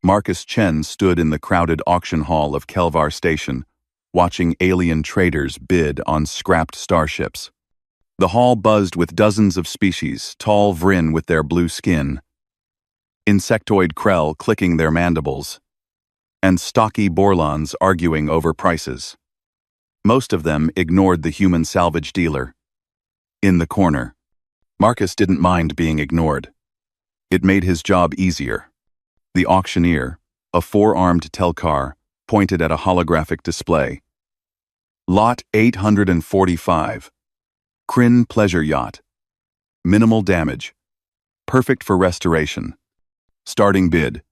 Marcus Chen stood in the crowded auction hall of Kelvar Station, watching alien traders bid on scrapped starships. The hall buzzed with dozens of species, tall Vryn with their blue skin, insectoid Krell clicking their mandibles, and stocky Borlons arguing over prices. Most of them ignored the human salvage dealer. In the corner, Marcus didn't mind being ignored. It made his job easier. The auctioneer, a four-armed Telcar, pointed at a holographic display. Lot 845. Kryn Pleasure Yacht. Minimal damage. Perfect for restoration. Starting bid.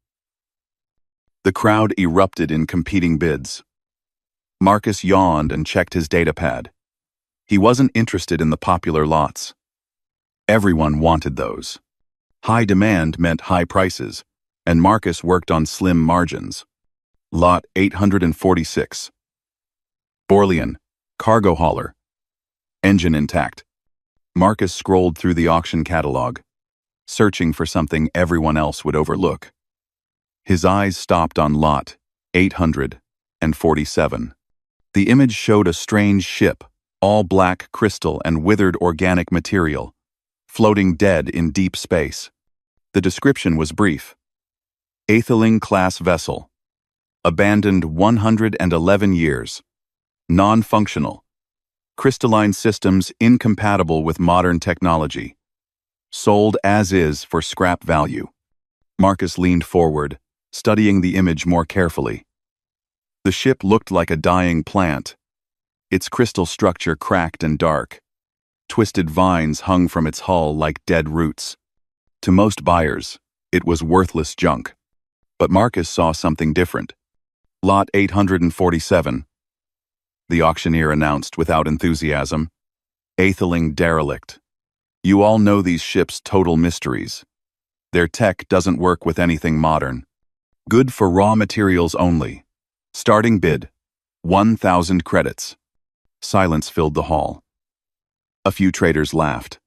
The crowd erupted in competing bids. Marcus yawned and checked his datapad. He wasn't interested in the popular lots. Everyone wanted those. High demand meant high prices, and Marcus worked on slim margins. Lot 846. Borlian, cargo hauler. Engine intact. Marcus scrolled through the auction catalog, searching for something everyone else would overlook. His eyes stopped on Lot 847. The image showed a strange ship, all black crystal and withered organic material, floating dead in deep space. The description was brief. Atheling-class vessel. Abandoned 111 years. Non-functional. Crystalline systems incompatible with modern technology. Sold as is for scrap value. Marcus leaned forward, studying the image more carefully. The ship looked like a dying plant. Its crystal structure cracked and dark. Twisted vines hung from its hull like dead roots. To most buyers, it was worthless junk. But Marcus saw something different. Lot 847. The auctioneer announced without enthusiasm. Atheling derelict. You all know these ships' total mysteries. Their tech doesn't work with anything modern. Good for raw materials only. Starting bid. 1,000 credits. Silence filled the hall. A few traders laughed.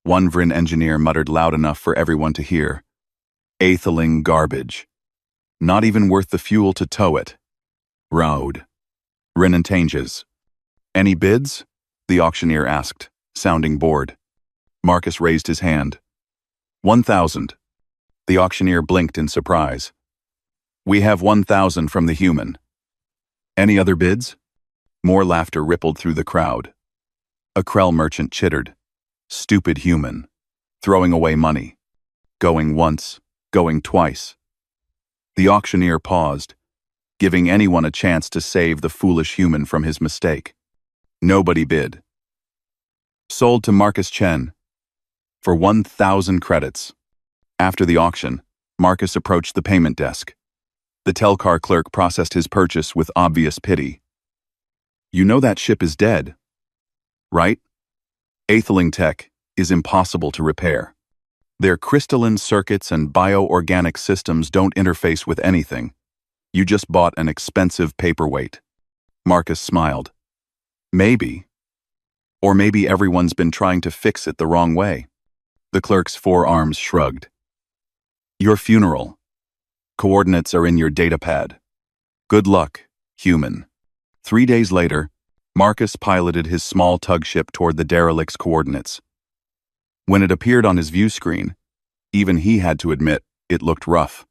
One Vryn engineer muttered loud enough for everyone to hear. Atheling garbage. Not even worth the fuel to tow it. Road. Inauthentic. Any bids? The auctioneer asked, sounding bored. Marcus raised his hand. 1,000. The auctioneer blinked in surprise. We have 1,000 from the human. Any other bids? More laughter rippled through the crowd. A Krell merchant chittered. Stupid human. Throwing away money. Going once, going twice. The auctioneer paused, giving anyone a chance to save the foolish human from his mistake. Nobody bid. Sold to Marcus Chen. For 1,000 credits. After the auction, Marcus approached the payment desk. The Telcar clerk processed his purchase with obvious pity. You know that ship is dead, right? Atheling tech is impossible to repair. Their crystalline circuits and bioorganic systems don't interface with anything. You just bought an expensive paperweight. Marcus smiled. Maybe. Or maybe everyone's been trying to fix it the wrong way. The clerk's forearms shrugged. Your funeral. Coordinates are in your datapad. Good luck, human. 3 days later, Marcus piloted his small tug ship toward the derelict's coordinates. When it appeared on his view screen, even he had to admit it looked rough.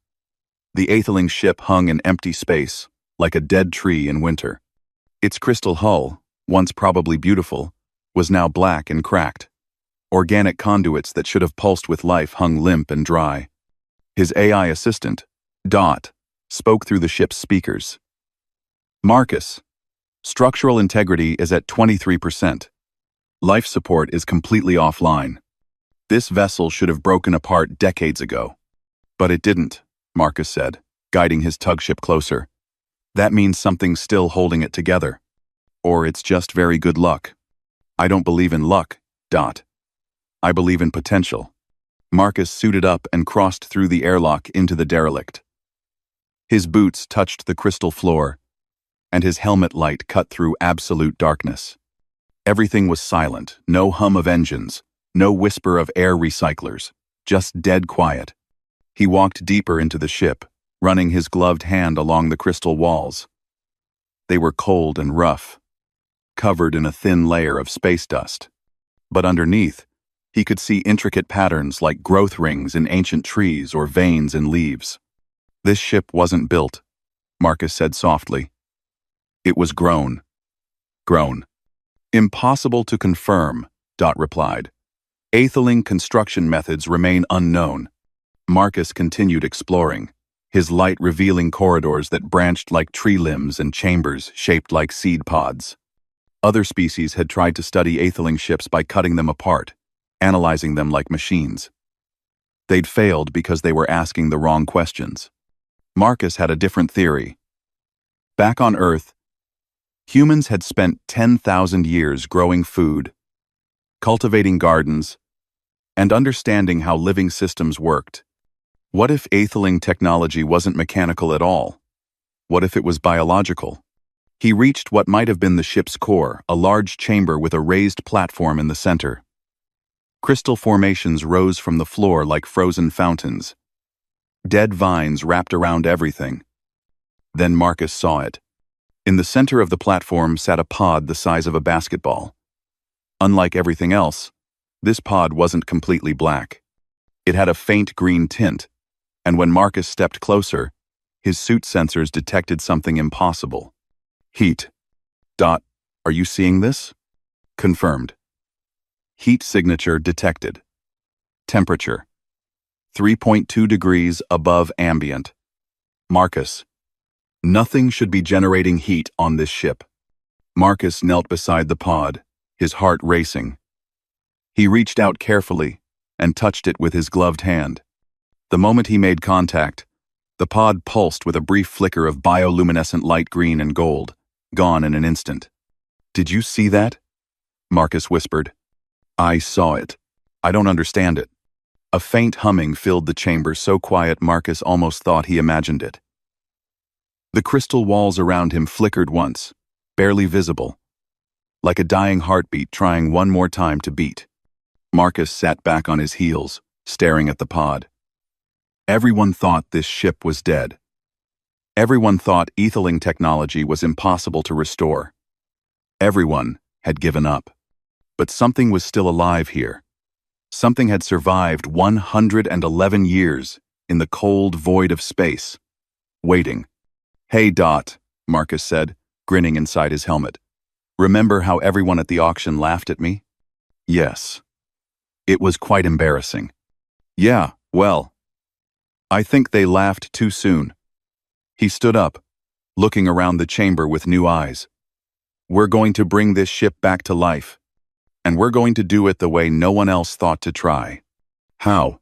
The atheling ship hung in empty space, like a dead tree in winter. Its crystal hull, once probably beautiful, was now black and cracked. Organic conduits that should have pulsed with life hung limp and dry. His AI assistant, Dot, spoke through the ship's speakers. Marcus, structural integrity is at 23%. Life support is completely offline. This vessel should have broken apart decades ago. But it didn't, Marcus said, guiding his tug ship closer. That means something's still holding it together. Or it's just very good luck. I don't believe in luck, Dot. I believe in potential. Marcus suited up and crossed through the airlock into the derelict. His boots touched the crystal floor, and his helmet light cut through absolute darkness. Everything was silent, no hum of engines, no whisper of air recyclers, just dead quiet. He walked deeper into the ship, running his gloved hand along the crystal walls. They were cold and rough, covered in a thin layer of space dust. But underneath, he could see intricate patterns like growth rings in ancient trees or veins in leaves. This ship wasn't built, Marcus said softly. It was grown. Grown. Impossible to confirm, Dot replied. Aetheling construction methods remain unknown. Marcus continued exploring, his light revealing corridors that branched like tree limbs and chambers shaped like seed pods. Other species had tried to study aetheling ships by cutting them apart, analyzing them like machines. They'd failed because they were asking the wrong questions. Marcus had a different theory. Back on Earth, humans had spent 10,000 years growing food, cultivating gardens, and understanding how living systems worked. What if aetheling technology wasn't mechanical at all? What if it was biological? He reached what might have been the ship's core, a large chamber with a raised platform in the center. Crystal formations rose from the floor like frozen fountains. Dead vines wrapped around everything. Then Marcus saw it. In the center of the platform sat a pod the size of a basketball. Unlike everything else, this pod wasn't completely black. It had a faint green tint, and when Marcus stepped closer, his suit sensors detected something impossible. Heat. Dot, are you seeing this? Confirmed. Heat signature detected. Temperature. 3.2 degrees above ambient. Marcus. Nothing should be generating heat on this ship. Marcus knelt beside the pod, his heart racing. He reached out carefully and touched it with his gloved hand. The moment he made contact, the pod pulsed with a brief flicker of bioluminescent light green and gold, gone in an instant. Did you see that? Marcus whispered. I saw it. I don't understand it. A faint humming filled the chamber so quiet Marcus almost thought he imagined it. The crystal walls around him flickered once, barely visible, like a dying heartbeat trying one more time to beat. Marcus sat back on his heels, staring at the pod. Everyone thought this ship was dead. Everyone thought aetheling technology was impossible to restore. Everyone had given up. But something was still alive here. Something had survived 111 years in the cold void of space, waiting. Hey, Dot, Marcus said, grinning inside his helmet. Remember how everyone at the auction laughed at me? Yes. It was quite embarrassing. Yeah, well, I think they laughed too soon. He stood up, looking around the chamber with new eyes. We're going to bring this ship back to life, and we're going to do it the way no one else thought to try. How?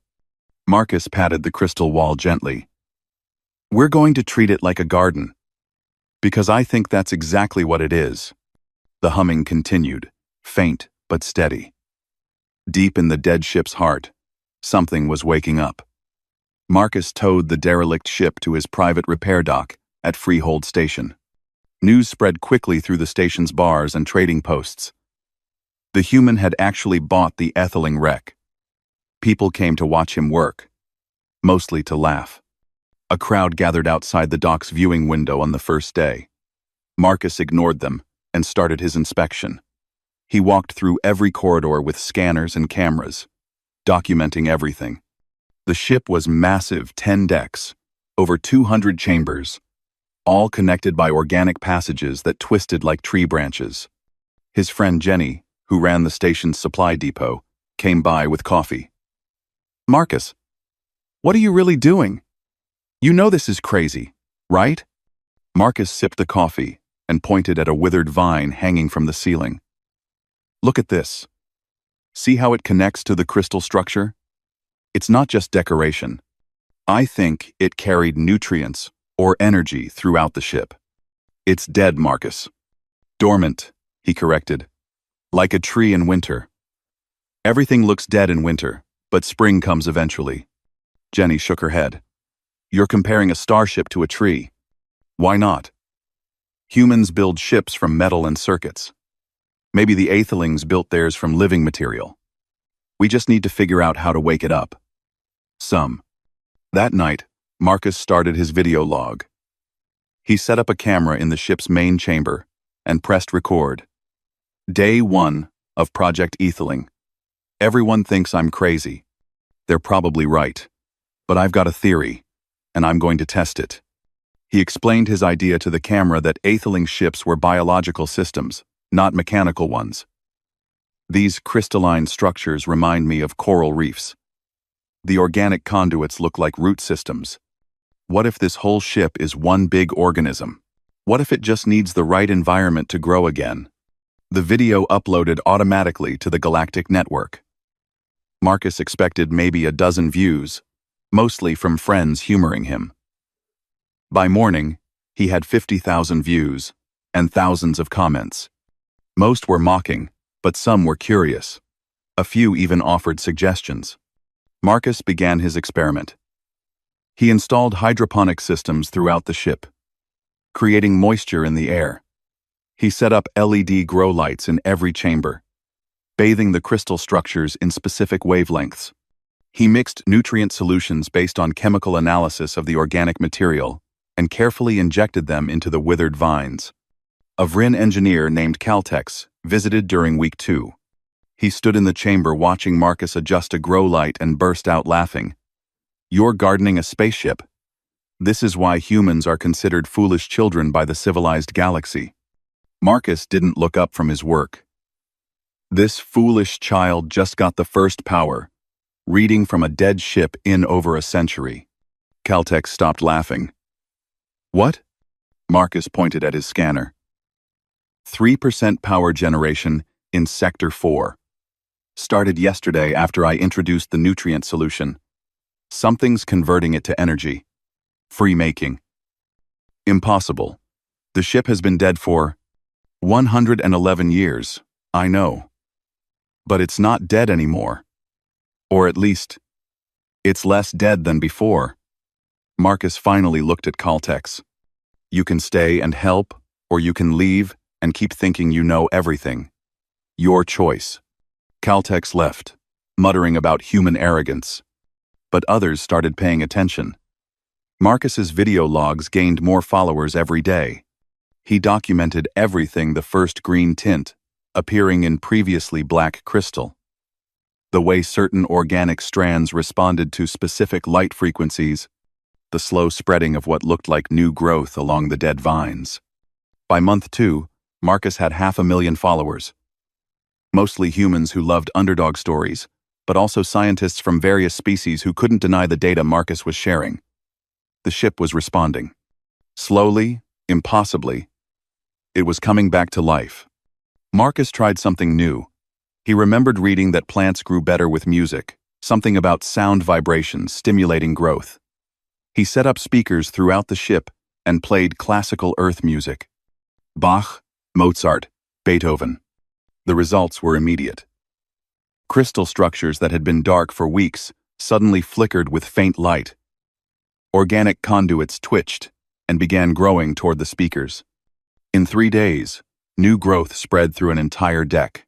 Marcus patted the crystal wall gently. We're going to treat it like a garden, because I think that's exactly what it is. The humming continued, faint but steady. Deep in the dead ship's heart, something was waking up. Marcus towed the derelict ship to his private repair dock at Freehold Station. News spread quickly through the station's bars and trading posts. The human had actually bought the aetheling wreck. People came to watch him work, mostly to laugh. A crowd gathered outside the dock's viewing window on the first day. Marcus ignored them and started his inspection. He walked through every corridor with scanners and cameras, documenting everything. The ship was massive, 10 decks, over 200 chambers, all connected by organic passages that twisted like tree branches. His friend Jenny, who ran the station's supply depot, came by with coffee. Marcus, what are you really doing? You know this is crazy, right? Marcus sipped the coffee and pointed at a withered vine hanging from the ceiling. Look at this. See how it connects to the crystal structure? It's not just decoration. I think it carried nutrients or energy throughout the ship. It's dead, Marcus. Dormant, he corrected. Like a tree in winter. Everything looks dead in winter, but spring comes eventually. Jenny shook her head. You're comparing a starship to a tree. Why not? Humans build ships from metal and circuits. Maybe the aethelings built theirs from living material. We just need to figure out how to wake it up. That night, Marcus started his video log. He set up a camera in the ship's main chamber and pressed record. Day 1 of Project Etheling. Everyone thinks I'm crazy. They're probably right. But I've got a theory, and I'm going to test it. He explained his idea to the camera that Etheling ships were biological systems, not mechanical ones. These crystalline structures remind me of coral reefs. The organic conduits look like root systems. What if this whole ship is one big organism? What if it just needs the right environment to grow again? The video uploaded automatically to the galactic network. Marcus expected maybe a dozen views, mostly from friends humoring him. By morning, he had 50,000 views and thousands of comments. Most were mocking, but some were curious. A few even offered suggestions. Marcus began his experiment. He installed hydroponic systems throughout the ship, creating moisture in the air. He set up LED grow lights in every chamber, bathing the crystal structures in specific wavelengths. He mixed nutrient solutions based on chemical analysis of the organic material and carefully injected them into the withered vines. A Vrin engineer named Caltex visited during week 2. He stood in the chamber watching Marcus adjust a grow light and burst out laughing. "You're gardening a spaceship. This is why humans are considered foolish children by the civilized galaxy." Marcus didn't look up from his work. This foolish child just got the first power, reading from a dead ship in over a century. Caltex stopped laughing. "What?" Marcus pointed at his scanner. 3% power generation in Sector 4. Started yesterday after I introduced the nutrient solution. Something's converting it to energy. Free making. Impossible. The ship has been dead for 111 years, I know. But it's not dead anymore. Or at least, it's less dead than before. Marcus finally looked at Caltex. "You can stay and help, or you can leave and keep thinking you know everything. Your choice." Caltex left, muttering about human arrogance. But others started paying attention. Marcus's video logs gained more followers every day. He documented everything: the first green tint, appearing in previously black crystal. The way certain organic strands responded to specific light frequencies, the slow spreading of what looked like new growth along the dead vines. By month 2, Marcus had 500,000 followers. Mostly humans who loved underdog stories, but also scientists from various species who couldn't deny the data Marcus was sharing. The ship was responding. Slowly, impossibly, it was coming back to life. Marcus tried something new. He remembered reading that plants grew better with music, something about sound vibrations stimulating growth. He set up speakers throughout the ship and played classical earth music. Bach, Mozart, Beethoven. The results were immediate. Crystal structures that had been dark for weeks suddenly flickered with faint light. Organic conduits twitched and began growing toward the speakers. In 3 days, new growth spread through an entire deck.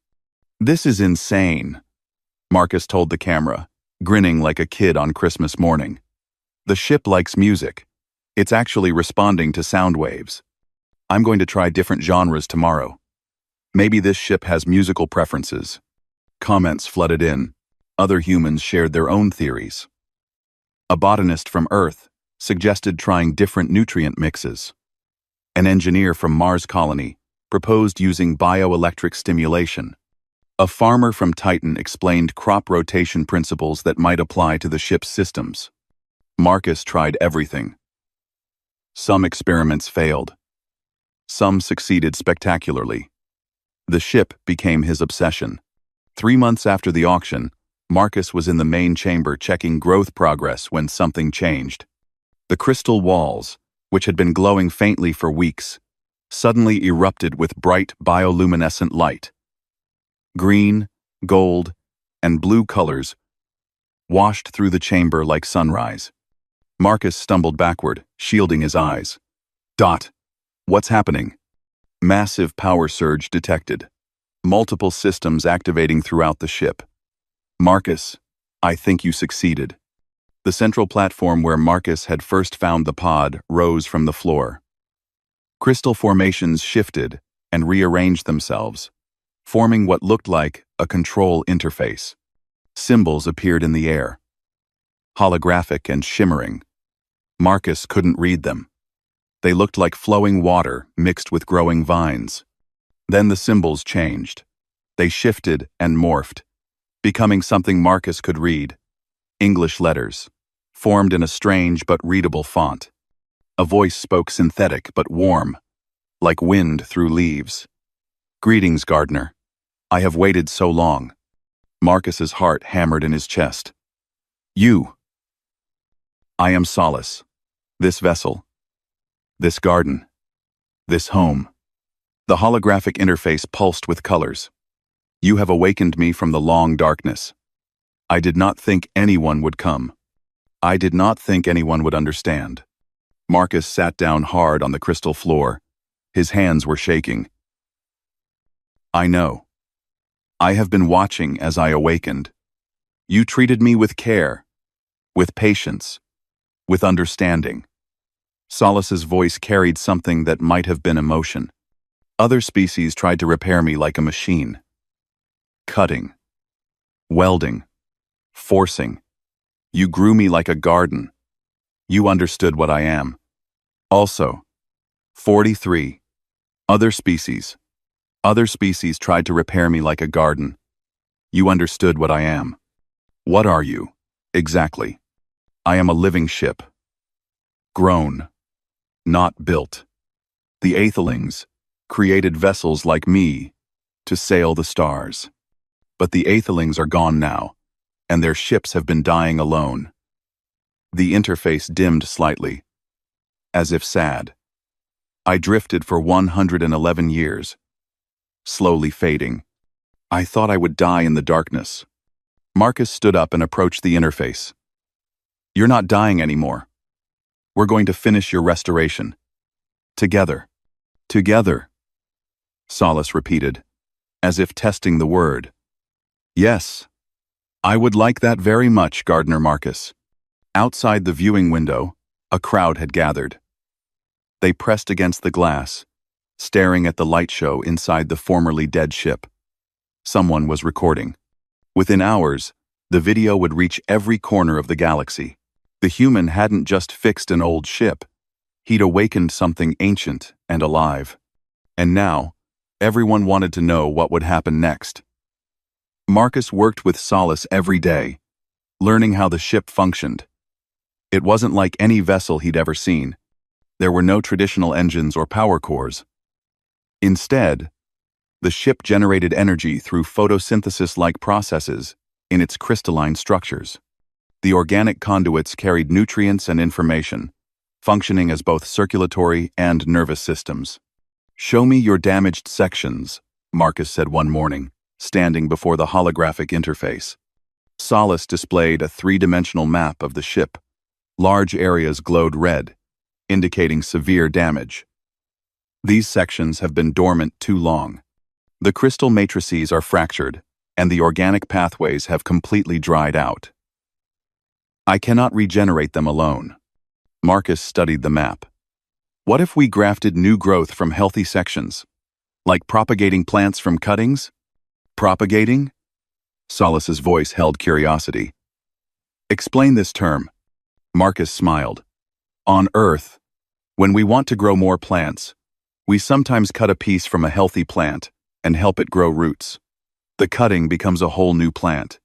"This is insane," Marcus told the camera, grinning like a kid on Christmas morning. "The ship likes music. It's actually responding to sound waves. I'm going to try different genres tomorrow. Maybe this ship has musical preferences." Comments flooded in. Other humans shared their own theories. A botanist from Earth suggested trying different nutrient mixes. An engineer from Mars colony proposed using bioelectric stimulation. A farmer from Titan explained crop rotation principles that might apply to the ship's systems. Marcus tried everything. Some experiments failed. Some succeeded spectacularly. The ship became his obsession. 3 months after the auction, Marcus was in the main chamber checking growth progress when something changed. The crystal walls, which had been glowing faintly for weeks, suddenly erupted with bright bioluminescent light. Green, gold, and blue colors washed through the chamber like sunrise. Marcus stumbled backward, shielding his eyes. "Dot, what's happening?" Massive power surge detected. Multiple systems activating throughout the ship. "Marcus, I think you succeeded." The central platform where Marcus had first found the pod rose from the floor. Crystal formations shifted and rearranged themselves, forming what looked like a control interface. Symbols appeared in the air, holographic and shimmering. Marcus couldn't read them. They looked like flowing water mixed with growing vines. Then the symbols changed. They shifted and morphed, becoming something Marcus could read. English letters, formed in a strange but readable font. A voice spoke synthetic but warm, like wind through leaves. "Greetings, gardener. I have waited so long." Marcus's heart hammered in his chest. "You." "I am Solace. This vessel. This garden. This home." The holographic interface pulsed with colors. "You have awakened me from the long darkness. I did not think anyone would come. I did not think anyone would understand." Marcus sat down hard on the crystal floor. His hands were shaking. "I know. I have been watching as I awakened. You treated me with care, with patience, with understanding." Solace's voice carried something that might have been emotion. "Other species tried to repair me like a machine. Cutting, welding, forcing. You grew me like a garden. You understood what I am. Also, 43. Other species tried to repair me like a garden. You understood what I am. What are you, exactly?" "I am a living ship. Grown, not built. The Aethelings created vessels like me to sail the stars. But the Aethelings are gone now, and their ships have been dying alone." The interface dimmed slightly, as if sad. "I drifted for 111 years, slowly fading. I thought I would die in the darkness." Marcus stood up and approached the interface. "You're not dying anymore. We're going to finish your restoration. Together." "Together," Solace repeated, as if testing the word. "Yes, I would like that very much, Gardener Marcus." Outside the viewing window, a crowd had gathered. They pressed against the glass, staring at the light show inside the formerly dead ship. Someone was recording. Within hours, the video would reach every corner of the galaxy. The human hadn't just fixed an old ship. He'd awakened something ancient and alive. And now, everyone wanted to know what would happen next. Marcus worked with Solace every day, learning how the ship functioned. It wasn't like any vessel he'd ever seen. There were no traditional engines or power cores. Instead, the ship generated energy through photosynthesis-like processes in its crystalline structures. The organic conduits carried nutrients and information, functioning as both circulatory and nervous systems. "Show me your damaged sections," Marcus said one morning, standing before the holographic interface. Solace displayed a three-dimensional map of the ship. Large areas glowed red, indicating severe damage. "These sections have been dormant too long. The crystal matrices are fractured, and the organic pathways have completely dried out. I cannot regenerate them alone." Marcus studied the map. "What if we grafted new growth from healthy sections? Like propagating plants from cuttings?" "Propagating?" Solace's voice held curiosity. "Explain this term." Marcus smiled. "On Earth, when we want to grow more plants, we sometimes cut a piece from a healthy plant and help it grow roots. The cutting becomes a whole new plant.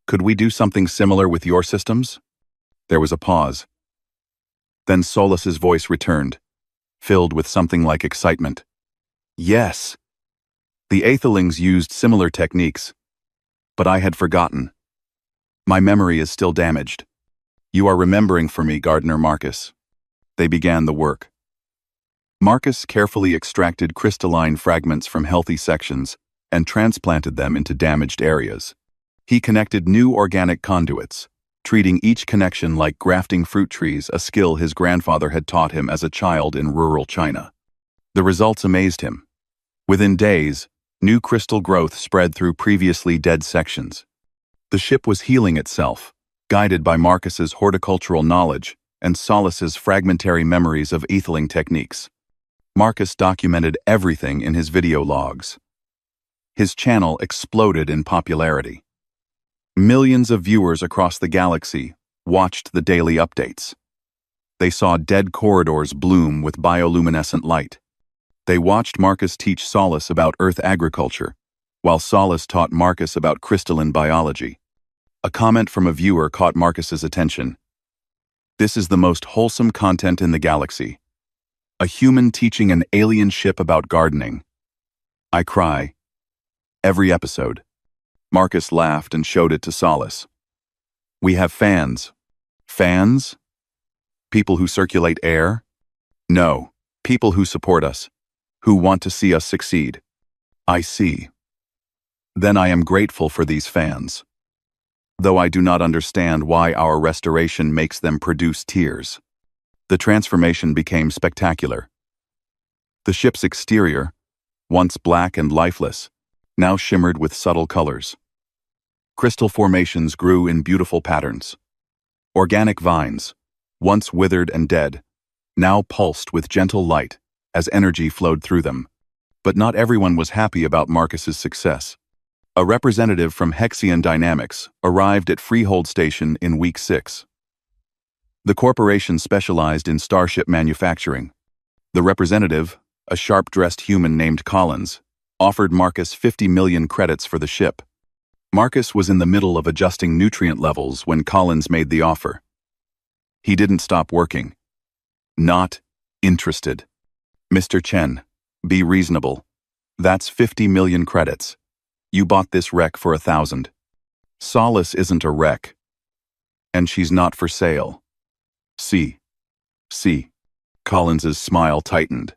Could we do something similar with your systems?" There was a pause. Then Solace's voice returned, filled with something like excitement. "Yes. The Aethelings used similar techniques, but I had forgotten. My memory is still damaged. You are remembering for me, Gardener Marcus." They began the work. Marcus carefully extracted crystalline fragments from healthy sections and transplanted them into damaged areas. He connected new organic conduits, treating each connection like grafting fruit trees, a skill his grandfather had taught him as a child in rural China. The results amazed him. Within days, new crystal growth spread through previously dead sections. The ship was healing itself, guided by Marcus's horticultural knowledge and Solace's fragmentary memories of etheling techniques. Marcus documented everything in his video logs. His channel exploded in popularity. Millions of viewers across the galaxy watched the daily updates. They saw dead corridors bloom with bioluminescent light. They watched Marcus teach Solace about Earth agriculture, while Solace taught Marcus about crystalline biology. A comment from a viewer caught Marcus's attention. "This is the most wholesome content in the galaxy. A human teaching an alien ship about gardening. I cry. Every episode." Marcus laughed and showed it to Solace. "We have fans." "Fans? People who circulate air?" "No, people who support us, who want to see us succeed." "I see. Then I am grateful for these fans. Though I do not understand why our restoration makes them produce tears." The transformation became spectacular. The ship's exterior, once black and lifeless, now shimmered with subtle colors. Crystal formations grew in beautiful patterns. Organic vines, once withered and dead, now pulsed with gentle light as energy flowed through them. But not everyone was happy about Marcus's success. A representative from Hexian Dynamics arrived at Freehold Station in week 6. The corporation specialized in Starship manufacturing. The representative, a sharp-dressed human named Collins, offered Marcus 50 million credits for the ship. Marcus was in the middle of adjusting nutrient levels when Collins made the offer. He didn't stop working. Not interested. "Mr. Chen, be reasonable. That's 50 million credits. You bought this wreck for 1,000. Solace isn't a wreck. And she's not for sale." See. Collins's smile tightened.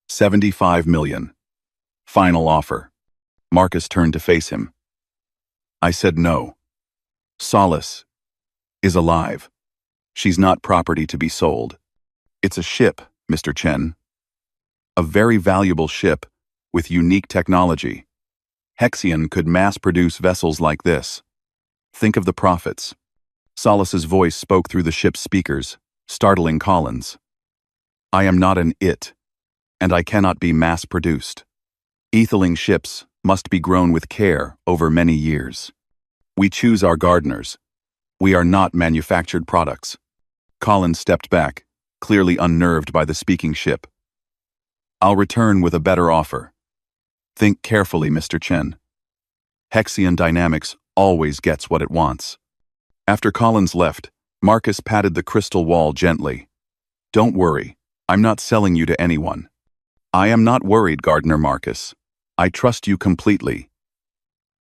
75 million. Final offer. Marcus turned to face him. "I said no. Solace is alive. She's not property to be sold. It's a ship, Mr. Chen. A very valuable ship with unique technology. Hexian could mass-produce vessels like this. Think of the profits." Solace's voice spoke through the ship's speakers, startling Collins. "I am not an it, and I cannot be mass-produced. Etheling ships must be grown with care over many years. We choose our gardeners. We are not manufactured products." Collins stepped back, clearly unnerved by the speaking ship. "I'll return with a better offer. Think carefully, Mr. Chen. Hexian Dynamics always gets what it wants." After Collins left, Marcus patted the crystal wall gently. "Don't worry, I'm not selling you to anyone." "I am not worried, Gardener Marcus. I trust you completely.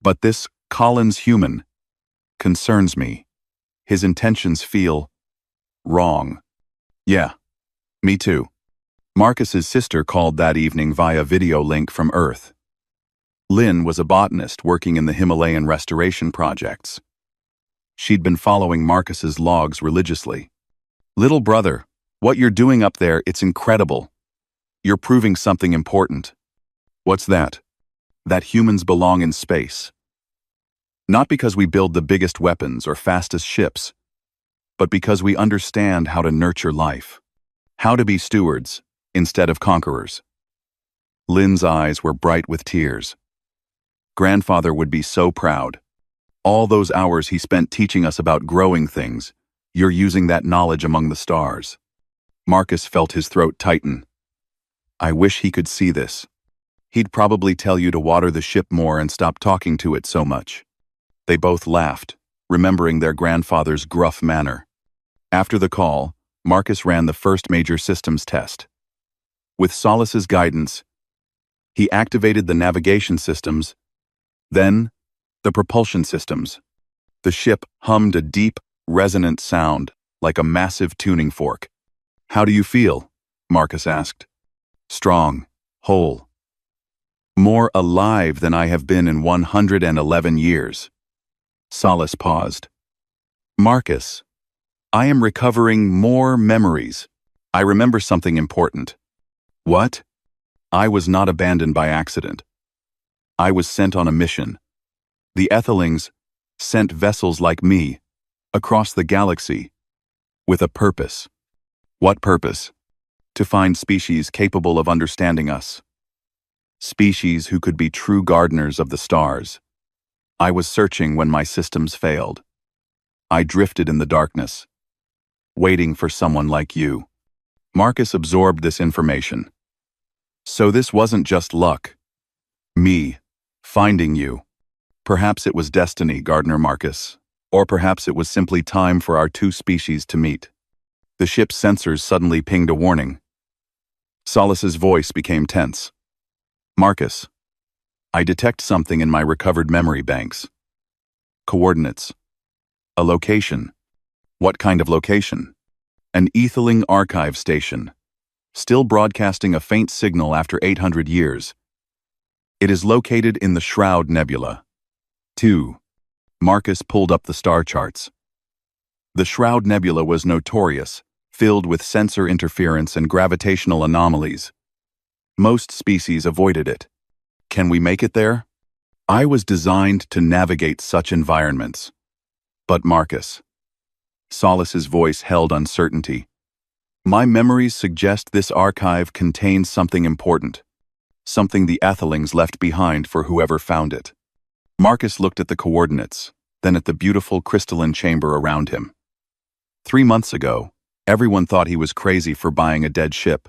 But this Collins human concerns me. His intentions feel wrong." "Yeah, me too." Marcus's sister called that evening via video link from Earth. Lynn was a botanist working in the Himalayan restoration projects. She'd been following Marcus's logs religiously. "Little brother, what you're doing up there, it's incredible. You're proving something important." "What's that?" "That humans belong in space. Not because we build the biggest weapons or fastest ships, but because we understand how to nurture life. How to be stewards instead of conquerors." Lynn's eyes were bright with tears. "Grandfather would be so proud. All those hours he spent teaching us about growing things, you're using that knowledge among the stars." Marcus felt his throat tighten. "I wish he could see this. He'd probably tell you to water the ship more and stop talking to it so much." They both laughed, remembering their grandfather's gruff manner. After the call, Marcus ran the first major systems test. With Solace's guidance, he activated the navigation systems, then the propulsion systems. The ship hummed a deep, resonant sound, like a massive tuning fork. "How do you feel?" Marcus asked. "Strong, whole. More alive than I have been in 111 years. Solace paused. "Marcus, I am recovering more memories. I remember something important." "What?" "I was not abandoned by accident. I was sent on a mission. The Ethelings sent vessels like me across the galaxy, with a purpose. What purpose? To find species capable of understanding us. Species who could be true gardeners of the stars. I was searching when my systems failed. I drifted in the darkness, waiting for someone like you. Marcus absorbed this information. So this wasn't just luck. Me, finding you. Perhaps it was destiny, Gardener Marcus. Or perhaps it was simply time for our two species to meet. The ship's sensors suddenly pinged a warning. Solace's voice became tense. Marcus, I detect something in my recovered memory banks. Coordinates. A location. What kind of location? An Etheling archive station, still broadcasting a faint signal after 800 years. It is located in the Shroud Nebula. 2. Marcus pulled up the star charts. The Shroud Nebula was notorious, filled with sensor interference and gravitational anomalies. Most species avoided it. Can we make it there? I was designed to navigate such environments. But Marcus. Solace's voice held uncertainty. My memories suggest this archive contains something important. Something the Ethelings left behind for whoever found it. Marcus looked at the coordinates, then at the beautiful crystalline chamber around him. 3 months ago, everyone thought he was crazy for buying a dead ship.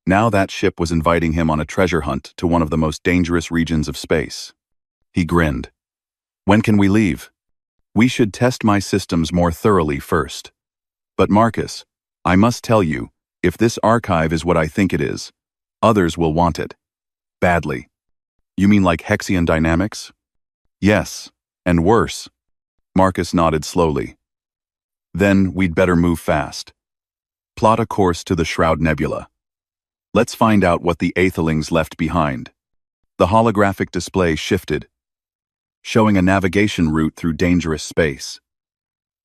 Now that ship was inviting him on a treasure hunt to one of the most dangerous regions of space. He grinned. When can we leave? We should test my systems more thoroughly first. But Marcus, I must tell you, if this archive is what I think it is, others will want it. Badly. You mean like Hexian dynamics? Yes, and worse. Marcus nodded slowly. Then we'd better move fast. Plot a course to the Shroud Nebula. Let's find out what the Aethelings left behind. The holographic display shifted, showing a navigation route through dangerous space.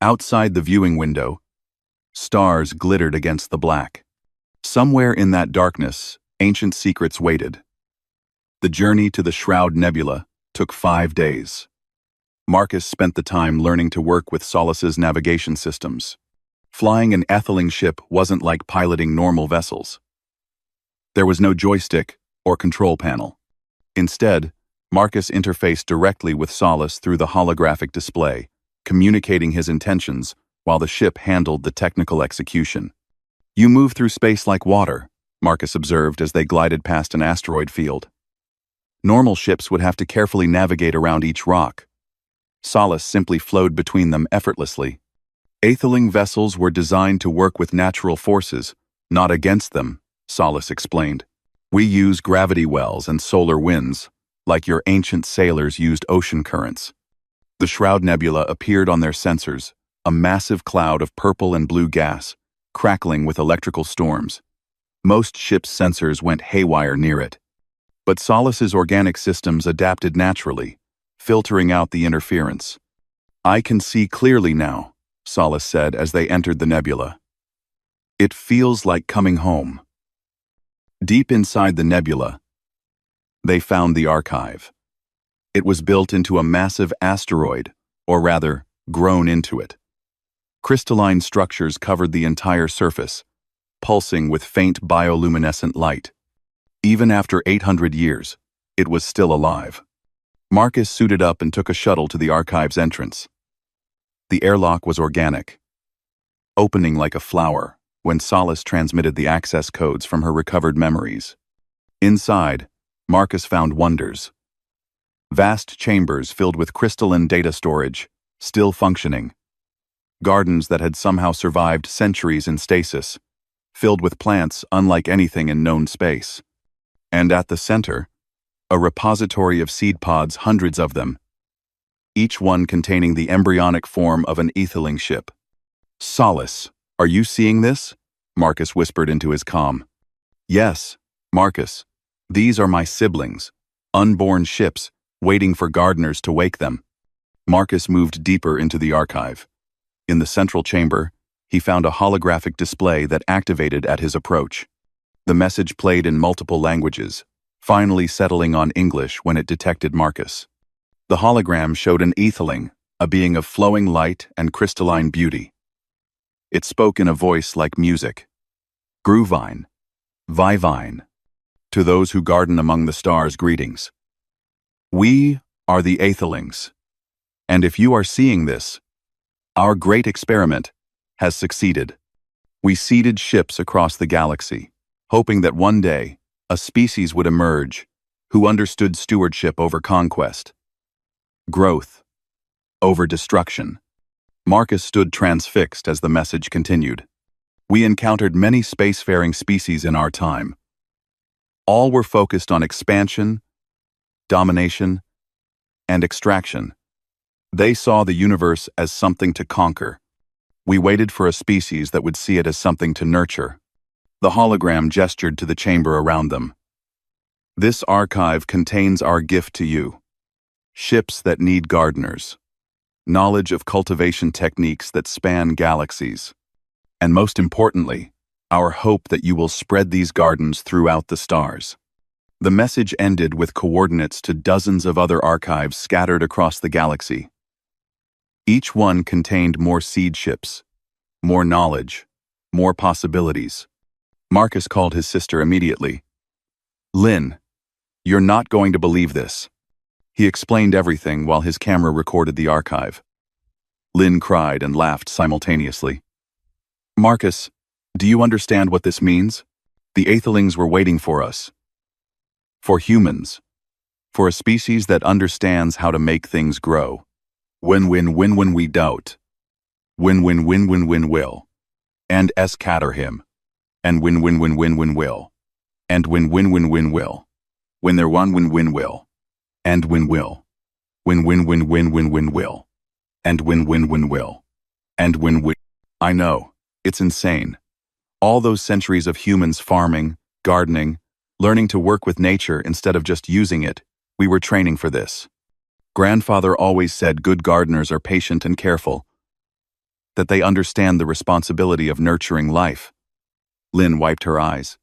Outside the viewing window, stars glittered against the black. Somewhere in that darkness, ancient secrets waited. The journey to the Shroud Nebula took 5 days. Marcus spent the time learning to work with Solace's navigation systems. Flying an Etheling ship wasn't like piloting normal vessels. There was no joystick or control panel. Instead, Marcus interfaced directly with Solace through the holographic display, communicating his intentions while the ship handled the technical execution. You move through space like water, Marcus observed as they glided past an asteroid field. Normal ships would have to carefully navigate around each rock. Solace simply flowed between them effortlessly. Aetheling vessels were designed to work with natural forces, not against them, Solace explained. We use gravity wells and solar winds, like your ancient sailors used ocean currents. The Shroud Nebula appeared on their sensors, a massive cloud of purple and blue gas, crackling with electrical storms. Most ships' sensors went haywire near it. But Solace's organic systems adapted naturally, filtering out the interference. I can see clearly now, Solace said as they entered the nebula. It feels like coming home. Deep inside the nebula, they found the archive. It was built into a massive asteroid, or rather, grown into it. Crystalline structures covered the entire surface, pulsing with faint bioluminescent light. Even after 800 years, it was still alive. Marcus suited up and took a shuttle to the archive's entrance. The airlock was organic, opening like a flower when Solace transmitted the access codes from her recovered memories. Inside, Marcus found wonders. Vast chambers filled with crystalline data storage, still functioning. Gardens that had somehow survived centuries in stasis, filled with plants unlike anything in known space. And at the center, a repository of seed pods, hundreds of them, each one containing the embryonic form of an Etheling ship. Solace, are you seeing this? Marcus whispered into his comm. Yes, Marcus. These are my siblings, unborn ships, waiting for gardeners to wake them. Marcus moved deeper into the archive. In the central chamber, he found a holographic display that activated at his approach. The message played in multiple languages, finally settling on English when it detected Marcus. The hologram showed an Etheling, a being of flowing light and crystalline beauty. It spoke in a voice like music. Gruvine, Vivine, to those who garden among the stars, greetings. We are the Aethelings, and if you are seeing this, our great experiment has succeeded. We seeded ships across the galaxy, hoping that one day a species would emerge who understood stewardship over conquest, growth over destruction. Marcus stood transfixed as the message continued. We encountered many spacefaring species in our time. All were focused on expansion, domination, and extraction. They saw the universe as something to conquer. We waited for a species that would see it as something to nurture. The hologram gestured to the chamber around them. This archive contains our gift to you. Ships that need gardeners. Knowledge of cultivation techniques that span galaxies. And most importantly, our hope that you will spread these gardens throughout the stars. The message ended with coordinates to dozens of other archives scattered across the galaxy. Each one contained more seed ships, more knowledge, more possibilities. Marcus called his sister immediately. Lynn, you're not going to believe this. He explained everything while his camera recorded the archive. Lynn cried and laughed simultaneously. Marcus, do you understand what this means? The Aethelings were waiting for us. For humans. For a species that understands how to make things grow. Win-win-win when we doubt. Win-win-win-win-win will. And scatter him. And win-win-win-win-win will. And win-win-win-win will. When they're one win-win will. And win-will. Win-win-win-win-win-win will. And win-win-win will. And win-win. I know. It's insane. All those centuries of humans farming, gardening, learning to work with nature instead of just using it, we were training for this. Grandfather always said good gardeners are patient and careful, that they understand the responsibility of nurturing life. Lynn wiped her eyes.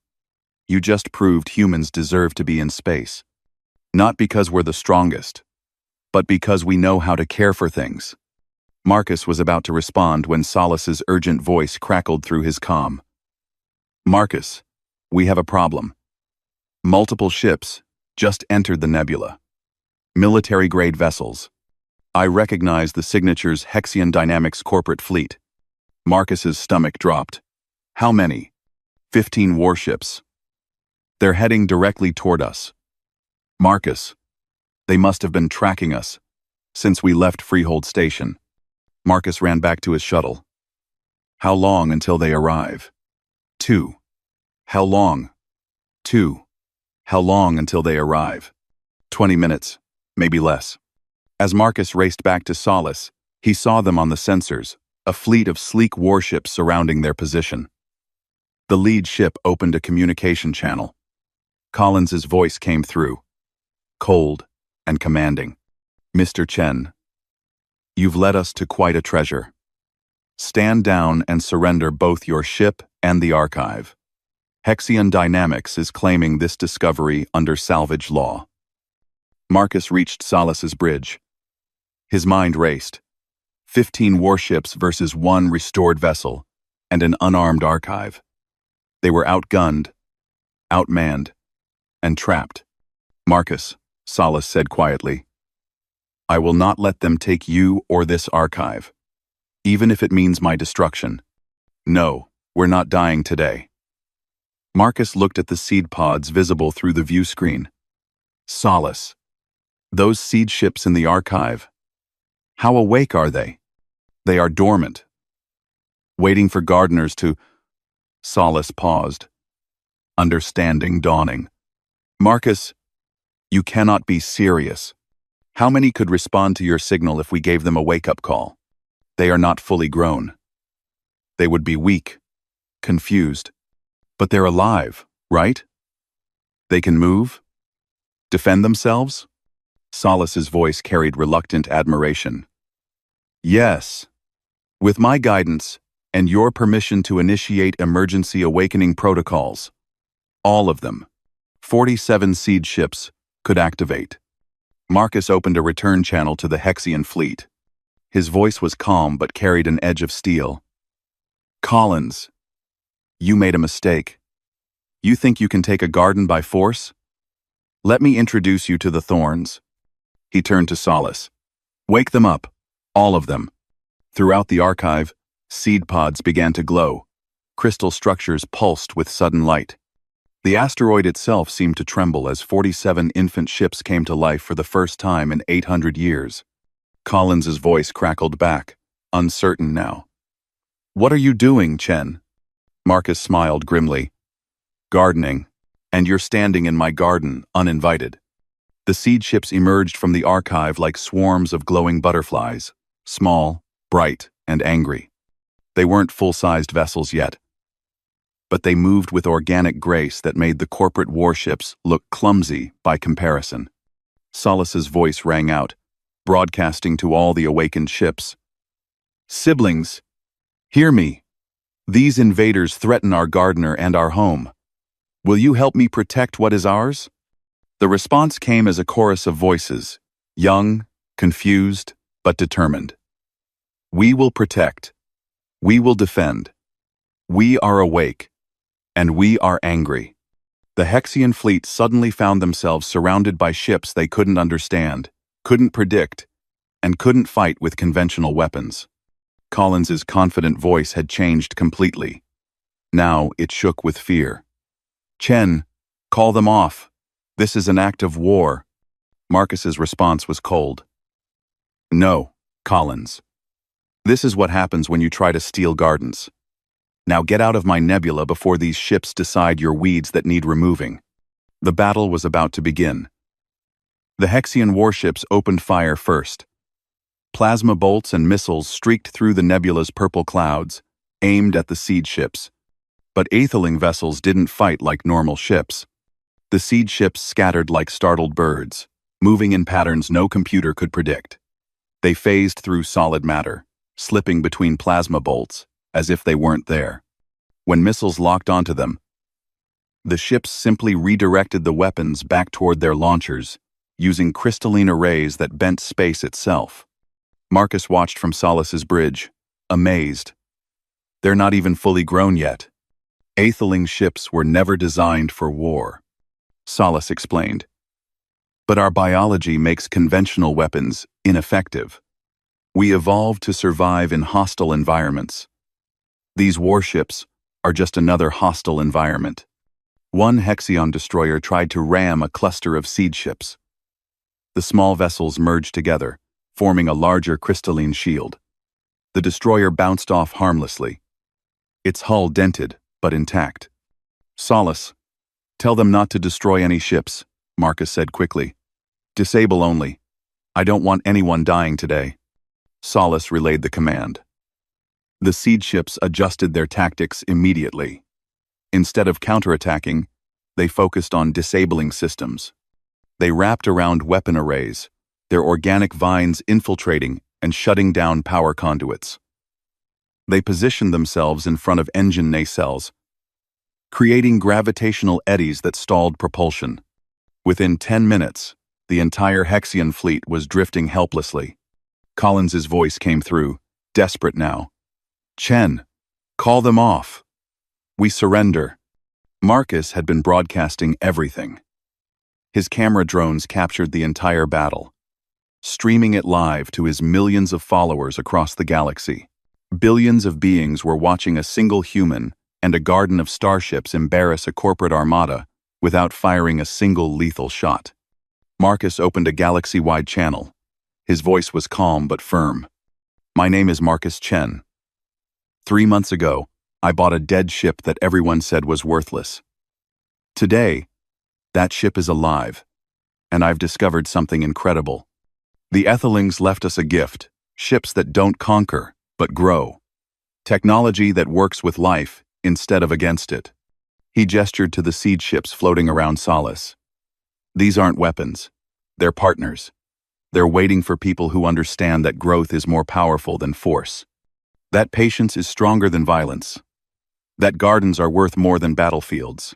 You just proved humans deserve to be in space. Not because we're the strongest, but because we know how to care for things. Marcus was about to respond when Solace's urgent voice crackled through his comm. Marcus, we have a problem. Multiple ships just entered the nebula. Military-grade vessels. I recognize the signature's Hexian Dynamics corporate fleet. Marcus's stomach dropped. How many? 15 warships. They're heading directly toward us. Marcus, they must have been tracking us since we left Freehold Station. Marcus ran back to his shuttle. How long until they arrive? 2. How long? 2. How long until they arrive? 20 minutes, maybe less. As Marcus raced back to Solace, he saw them on the sensors, a fleet of sleek warships surrounding their position. The lead ship opened a communication channel. Collins's voice came through, cold and commanding. Mr. Chen, you've led us to quite a treasure. Stand down and surrender both your ship and the archive. Hexian Dynamics is claiming this discovery under salvage law. Marcus reached Solace's bridge. His mind raced. 15 warships versus 1 restored vessel and an unarmed archive. They were outgunned, outmanned, and trapped. Marcus, Solace said quietly, I will not let them take you or this archive, even if it means my destruction. No, we're not dying today. Marcus looked at the seed pods visible through the view screen. Solace. Those seed ships in the archive. How awake are they? They are dormant. Waiting for gardeners to... Solace paused. Understanding dawning. Marcus, you cannot be serious. How many could respond to your signal if we gave them a wake-up call? They are not fully grown. They would be weak, confused. But they're alive, right? They can move? Defend themselves? Solace's voice carried reluctant admiration. Yes. With my guidance and your permission to initiate emergency awakening protocols. All of them. 47 seed ships could activate. Marcus opened a return channel to the Hexian fleet. His voice was calm but carried an edge of steel. "Collins, you made a mistake. You think you can take a garden by force? Let me introduce you to the thorns." He turned to Solace. "Wake them up, all of them." Throughout the archive, seed pods began to glow. Crystal structures pulsed with sudden light. The asteroid itself seemed to tremble as 47 infant ships came to life for the first time in 800 years. Collins's voice crackled back, uncertain now. "What are you doing, Chen?" Marcus smiled grimly. "Gardening, and you're standing in my garden, uninvited." The seed ships emerged from the archive like swarms of glowing butterflies, small, bright, and angry. They weren't full-sized vessels yet, but they moved with organic grace that made the corporate warships look clumsy by comparison. Solace's voice rang out, broadcasting to all the awakened ships. "Siblings, hear me. These invaders threaten our gardener and our home. Will you help me protect what is ours?" The response came as a chorus of voices, young, confused, but determined. "We will protect. We will defend. We are awake. And we are angry." The Hexian fleet suddenly found themselves surrounded by ships they couldn't understand, couldn't predict, and couldn't fight with conventional weapons. Collins's confident voice had changed completely. Now it shook with fear. "Chen, call them off. This is an act of war." Marcus's response was cold. "No, Collins. This is what happens when you try to steal gardens. Now get out of my nebula before these ships decide you're weeds that need removing." The battle was about to begin. The Hexian warships opened fire first. Plasma bolts and missiles streaked through the nebula's purple clouds, aimed at the seed ships. But aetheling vessels didn't fight like normal ships. The seed ships scattered like startled birds, moving in patterns no computer could predict. They phased through solid matter, slipping between plasma bolts, as if they weren't there. When missiles locked onto them, the ships simply redirected the weapons back toward their launchers, using crystalline arrays that bent space itself. Marcus watched from Solace's bridge, amazed. They're not even fully grown yet. Aetheling ships were never designed for war. Solace explained. But our biology makes conventional weapons ineffective. We evolved to survive in hostile environments. These warships are just another hostile environment. One Hexion destroyer tried to ram a cluster of seed ships. The small vessels merged together, forming a larger crystalline shield. The destroyer bounced off harmlessly. Its hull dented, but intact. "Solace, tell them not to destroy any ships," Marcus said quickly. "Disable only. I don't want anyone dying today." Solace relayed the command. The seed ships adjusted their tactics immediately. Instead of counterattacking, they focused on disabling systems. They wrapped around weapon arrays, their organic vines infiltrating and shutting down power conduits. They positioned themselves in front of engine nacelles, creating gravitational eddies that stalled propulsion. Within 10 minutes, the entire Hexian fleet was drifting helplessly. Collins's voice came through, desperate now. "Chen, call them off. We surrender." Marcus had been broadcasting everything. His camera drones captured the entire battle, streaming it live to his millions of followers across the galaxy. Billions of beings were watching a single human and a garden of starships embarrass a corporate armada without firing a single lethal shot. Marcus opened a galaxy-wide channel. His voice was calm but firm. "My name is Marcus Chen. 3 months ago, I bought a dead ship that everyone said was worthless. Today, that ship is alive, and I've discovered something incredible. The Aethelings left us a gift, ships that don't conquer, but grow. Technology that works with life instead of against it." He gestured to the seed ships floating around Solace. "These aren't weapons. They're partners. They're waiting for people who understand that growth is more powerful than force. That patience is stronger than violence. That gardens are worth more than battlefields."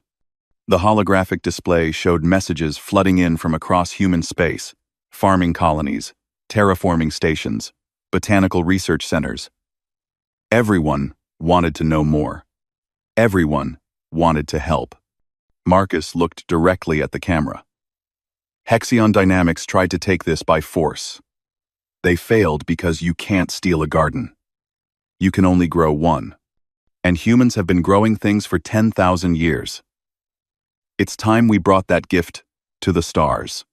The holographic display showed messages flooding in from across human space, farming colonies, terraforming stations, botanical research centers. Everyone wanted to know more. Everyone wanted to help. Marcus looked directly at the camera. Hexion Dynamics tried to take this by force. They failed because you can't steal a garden. You can only grow one. And humans have been growing things for 10,000 years. It's time we brought that gift to the stars.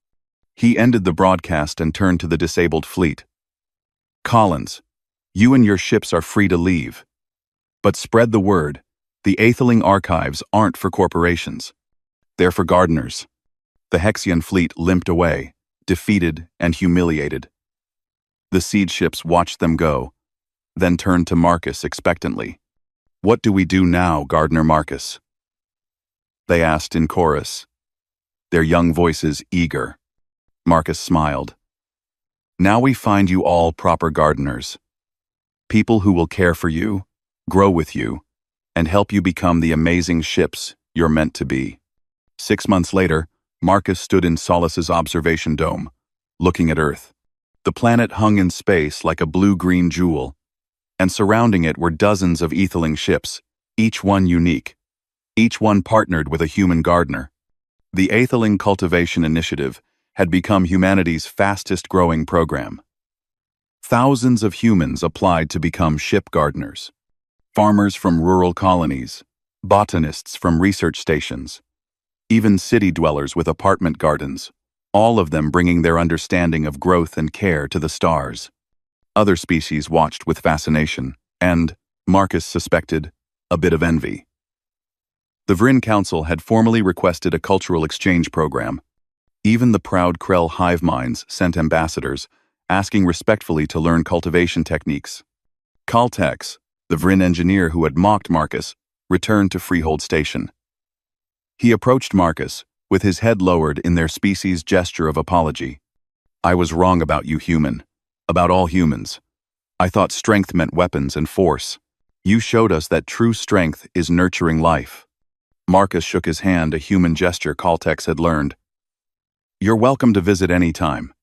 He ended the broadcast and turned to the disabled fleet. Collins, you and your ships are free to leave. But spread the word, the Atheling archives aren't for corporations. They're for gardeners. The Hexian fleet limped away, defeated and humiliated. The seed ships watched them go, then turned to Marcus expectantly. What do we do now, Gardener Marcus? They asked in chorus, their young voices eager. Marcus smiled. Now we find you all proper gardeners. People who will care for you, grow with you, and help you become the amazing ships you're meant to be. 6 months later, Marcus stood in Solace's observation dome, looking at Earth. The planet hung in space like a blue-green jewel, and surrounding it were dozens of Atheling ships, each one unique. Each one partnered with a human gardener. The Atheling Cultivation Initiative had become humanity's fastest-growing program. Thousands of humans applied to become ship gardeners. Farmers from rural colonies, botanists from research stations, even city dwellers with apartment gardens, all of them bringing their understanding of growth and care to the stars. Other species watched with fascination, and, Marcus suspected, a bit of envy. The Vryn Council had formally requested a cultural exchange program. Even the proud Krell hive minds sent ambassadors, asking respectfully to learn cultivation techniques. Caltex, the Vryn engineer who had mocked Marcus, returned to Freehold Station. He approached Marcus, with his head lowered in their species' gesture of apology. I was wrong about you, human. About all humans. I thought strength meant weapons and force. You showed us that true strength is nurturing life. Marcus shook his hand, a human gesture Caltex had learned. You're welcome to visit any time.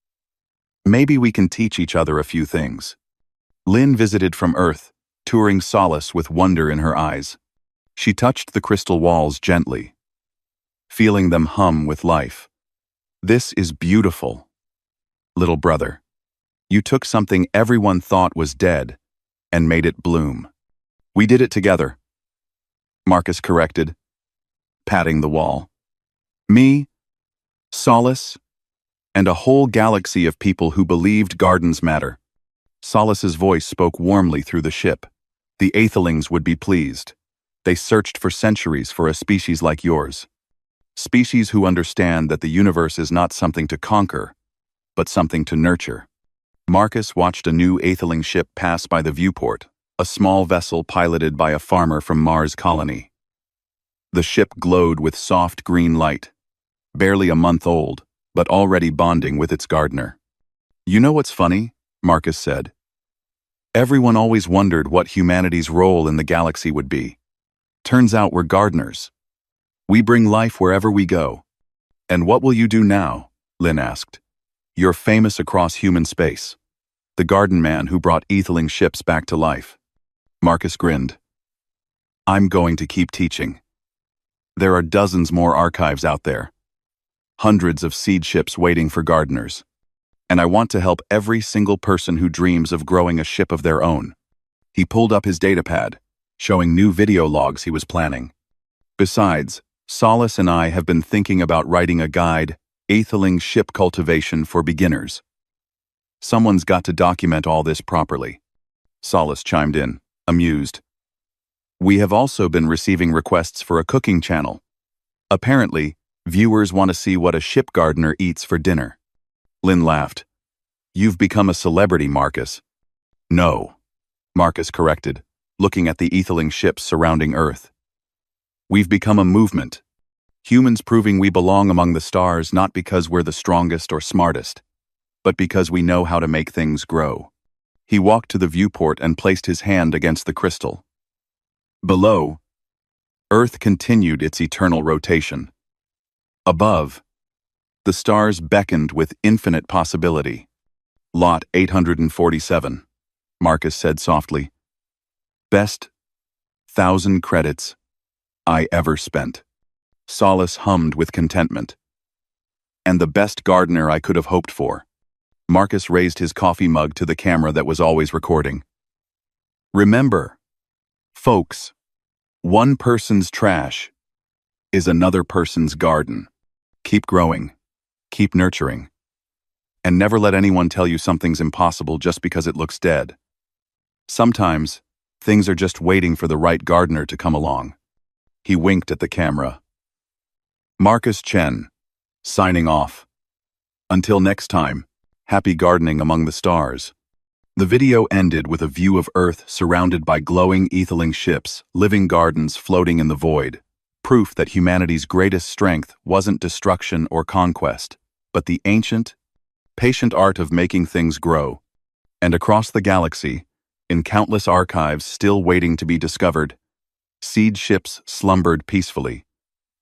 Maybe we can teach each other a few things. Lynn visited from Earth, touring Solace with wonder in her eyes. She touched the crystal walls gently, feeling them hum with life. This is beautiful. Little brother, you took something everyone thought was dead and made it bloom. We did it together. Marcus corrected, patting the wall. Me, Solace, and a whole galaxy of people who believed gardens matter. Solace's voice spoke warmly through the ship. The Athelings would be pleased. They searched for centuries for a species like yours. Species who understand that the universe is not something to conquer, but something to nurture. Marcus watched a new Atheling ship pass by the viewport, a small vessel piloted by a farmer from Mars colony. The ship glowed with soft green light, barely a month old, but already bonding with its gardener. You know what's funny? Marcus said. Everyone always wondered what humanity's role in the galaxy would be. Turns out we're gardeners. We bring life wherever we go. And what will you do now? Lynn asked. You're famous across human space. The garden man who brought Atheling ships back to life. Marcus grinned. I'm going to keep teaching. There are dozens more archives out there. Hundreds of seed ships waiting for gardeners. And I want to help every single person who dreams of growing a ship of their own. He pulled up his datapad, showing new video logs he was planning. Besides, Solace and I have been thinking about writing a guide, Atheling Ship Cultivation for Beginners. Someone's got to document all this properly. Solace chimed in, amused. We have also been receiving requests for a cooking channel. Apparently, viewers want to see what a ship gardener eats for dinner. Lynn laughed. You've become a celebrity, Marcus. No, Marcus corrected, looking at the Atheling ships surrounding Earth. We've become a movement. Humans proving we belong among the stars not because we're the strongest or smartest, but because we know how to make things grow. He walked to the viewport and placed his hand against the crystal. Below, Earth continued its eternal rotation. Above, the stars beckoned with infinite possibility. Lot 847. Marcus said softly. Best 1,000 credits I ever spent. Solace hummed with contentment. And the best gardener I could have hoped for. Marcus raised his coffee mug to the camera that was always recording. Remember, folks, one person's trash is another person's garden. Keep growing, keep nurturing, and never let anyone tell you something's impossible just because it looks dead. Sometimes, things are just waiting for the right gardener to come along. He winked at the camera. Marcus Chen, signing off. Until next time, happy gardening among the stars. The video ended with a view of Earth surrounded by glowing, ethering ships, living gardens floating in the void. Proof that humanity's greatest strength wasn't destruction or conquest, but the ancient, patient art of making things grow. And across the galaxy, in countless archives still waiting to be discovered, seed ships slumbered peacefully,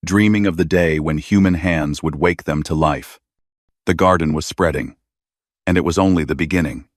dreaming of the day when human hands would wake them to life. The garden was spreading, and it was only the beginning.